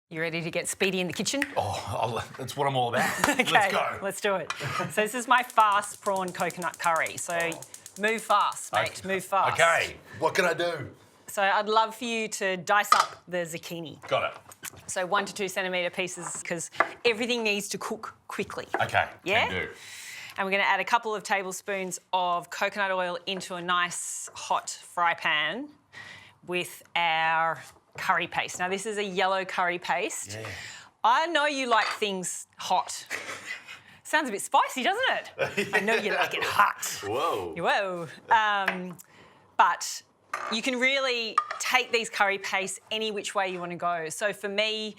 You ready to get speedy in the kitchen? Oh, that's what I'm all about. Okay, Let's go. let's do it. So this is my fast prawn coconut curry. So move fast, mate, move fast. Okay, what can I do? So I'd love for you to dice up the zucchini. Got it. So 1 to 2 centimetre pieces because everything needs to cook quickly. Okay, Yeah? can do. And we're going to add a couple of tablespoons of coconut oil into a nice hot fry pan with our curry paste. Now, this is a yellow curry paste. Yeah. I know you like things hot. Sounds a bit spicy, doesn't it? I know you like it hot. Whoa. Whoa. But you can really take these curry pastes any which way you want to go. So for me,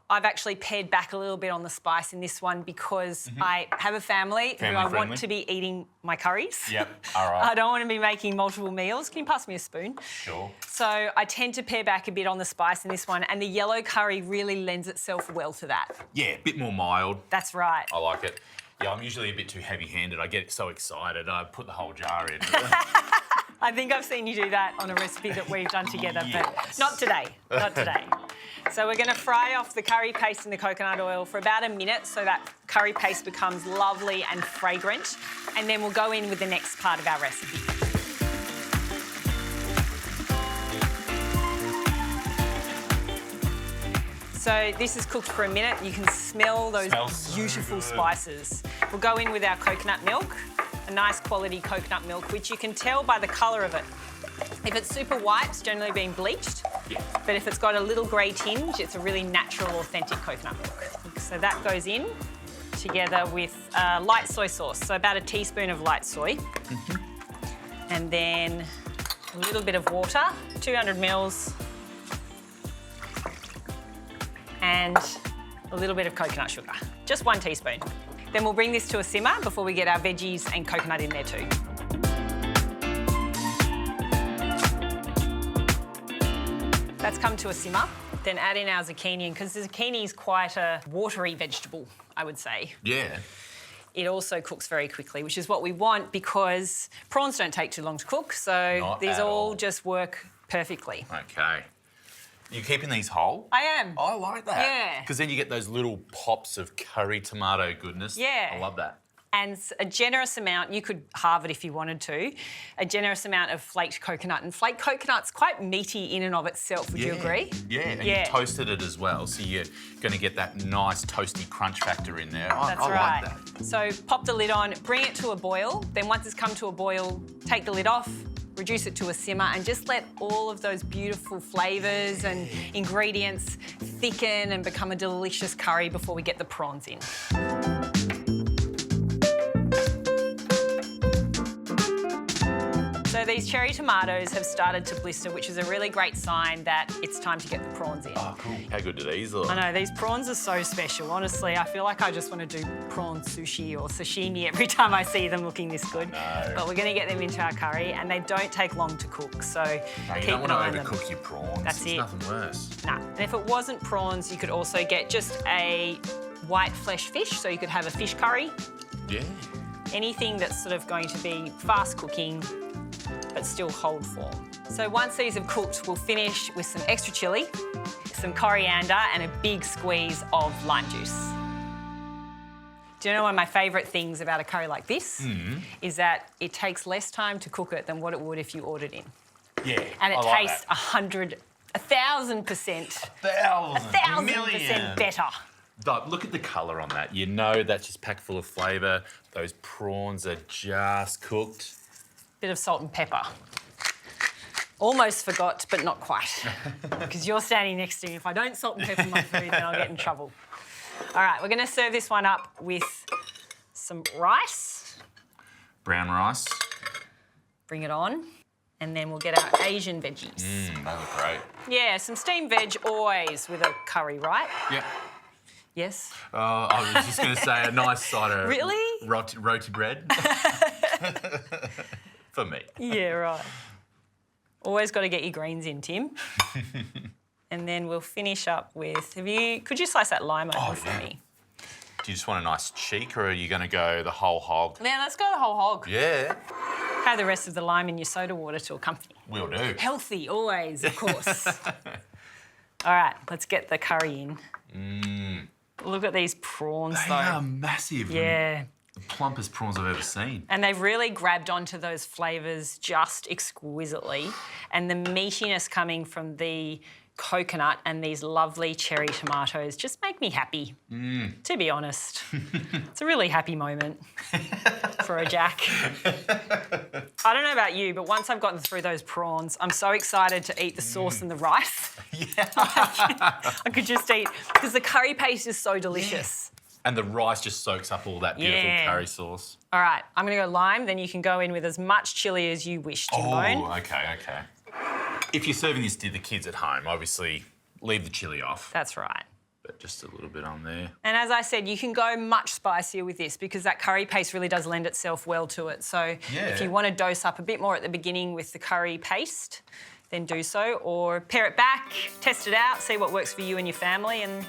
I've actually pared back a little bit on the spice in this one because I have a family who I want to be eating my curries. Yep, all right. I don't want to be making multiple meals. Can you pass me a spoon? Sure. So I tend to pare back a bit on the spice in this one, and the yellow curry really lends itself well to that. Yeah, a bit more mild. That's right. I like it. Yeah, I'm usually a bit too heavy-handed. I get so excited. I put the whole jar in. I think I've seen you do that on a recipe that we've done together, but Yes. not today, not today. So we're going to fry off the curry paste in the coconut oil for about a minute so that curry paste becomes lovely and fragrant, and then we'll go in with the next part of our recipe. So this is cooked for a minute. You can smell those Smells beautiful so good. spices. We'll go in with our coconut milk, a nice quality coconut milk, which you can tell by the colour of it. If it's super white, it's generally been bleached. Yeah. But if it's got a little grey tinge, it's a really natural, authentic coconut milk. So that goes in together with light soy sauce, so about a teaspoon of light soy. And then a little bit of water, 200 mils, and a little bit of coconut sugar, just 1 teaspoon. Then we'll bring this to a simmer before we get our veggies and coconut in there too. That's come to a simmer. Then add in our zucchini, because the zucchini is quite a watery vegetable, I would say. Yeah. It also cooks very quickly, which is what we want because prawns don't take too long to cook, so Not these at all all. just work perfectly. Okay. You keeping these whole? I am. I like that. Yeah. Because then you get those little pops of curry tomato goodness. Yeah. I love that. And a generous amount, you could halve it if you wanted to, a generous amount of flaked coconut. And flaked coconut's quite meaty in and of itself, would you agree? Yeah, and Yeah. you toasted it as well, so you're going to get that nice toasty crunch factor in there. That's I right. like that. So pop the lid on, bring it to a boil. Then once it's come to a boil, take the lid off, reduce it to a simmer, and just let all of those beautiful flavours and ingredients thicken and become a delicious curry before we get the prawns in. So these cherry tomatoes have started to blister, which is a really great sign that it's time to get the prawns in. Oh, cool. How good do these look? I know, these prawns are so special. Honestly, I feel like I just want to do prawn sushi or sashimi every time I see them looking this good. No. But we're going to get them into our curry, and they don't take long to cook, so No, you keep don't want an eye on to them. overcook your prawns. That's There's it. nothing worse. Nah. And if it wasn't prawns, you could also get just a white flesh fish, so you could have a fish curry. Yeah. Anything that's sort of going to be fast cooking, but still hold form. So once these have cooked, we'll finish with some extra chilli, some coriander, and a big squeeze of lime juice. Do you know one of my favourite things about a curry like this is that it takes less time to cook it than what it would if you ordered in. Yeah. And it I like tastes that. 1,000%, 1,000 better. Look at the colour on that. You know that's just packed full of flavour. Those prawns are just cooked. Bit of salt and pepper. Almost forgot, but not quite. Because you're standing next to me. If I don't salt and pepper my food, then I'll get in trouble. All right, we're going to serve this one up with some rice. Brown rice. Bring it on. And then we'll get our Asian veggies. They look great. Yeah, some steamed veg always with a curry, right? Yeah. Yes? I was just going to say a nice side of Really? roti bread. For me. Yeah, right. Always got to get your greens in, Tim. And then we'll finish up with, could you slice that lime open for me? Do you just want a nice cheek or are you going to go the whole hog? Now, let's go the whole hog. Yeah. Have the rest of the lime in your soda water to accompany. Will do. Healthy, always, of course. All right, let's get the curry in. Look at these prawns, They though. are massive. Yeah. The plumpest prawns I've ever seen. And they've really grabbed onto those flavours just exquisitely. And the meatiness coming from the coconut and these lovely cherry tomatoes just make me happy, to be honest. It's a really happy moment for a Jack. I don't know about you, but once I've gotten through those prawns, I'm so excited to eat the sauce and the rice. Yeah. I could just eat, because the curry paste is so delicious. And the rice just soaks up all that beautiful curry sauce. All right, I'm going to go lime, then you can go in with as much chilli as you wish, Timon. Oh, okay. If you're serving this to the kids at home, obviously leave the chilli off. That's right. But just a little bit on there. And as I said, you can go much spicier with this because that curry paste really does lend itself well to it. So if you want to dose up a bit more at the beginning with the curry paste, then do so. Or pare it back, test it out, see what works for you and your family, and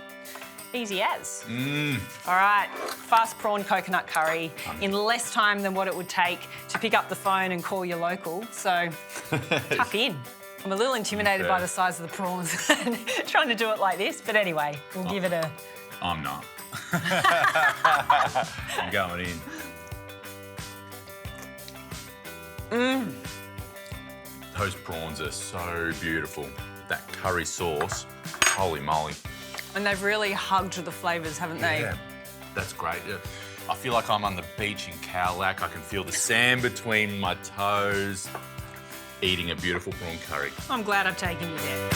easy as. All right, fast prawn coconut curry in less time than what it would take to pick up the phone and call your local. So tuck in. I'm a little intimidated by the size of the prawns trying to do it like this, but anyway, we'll give it a... I'm not. I'm going in. Those prawns are so beautiful. That curry sauce, holy moly. And they've really hugged the flavours, haven't they? Yeah, that's great. I feel like I'm on the beach in Cowlack. I can feel the sand between my toes. Eating a beautiful prawn curry. I'm glad I've taken you there.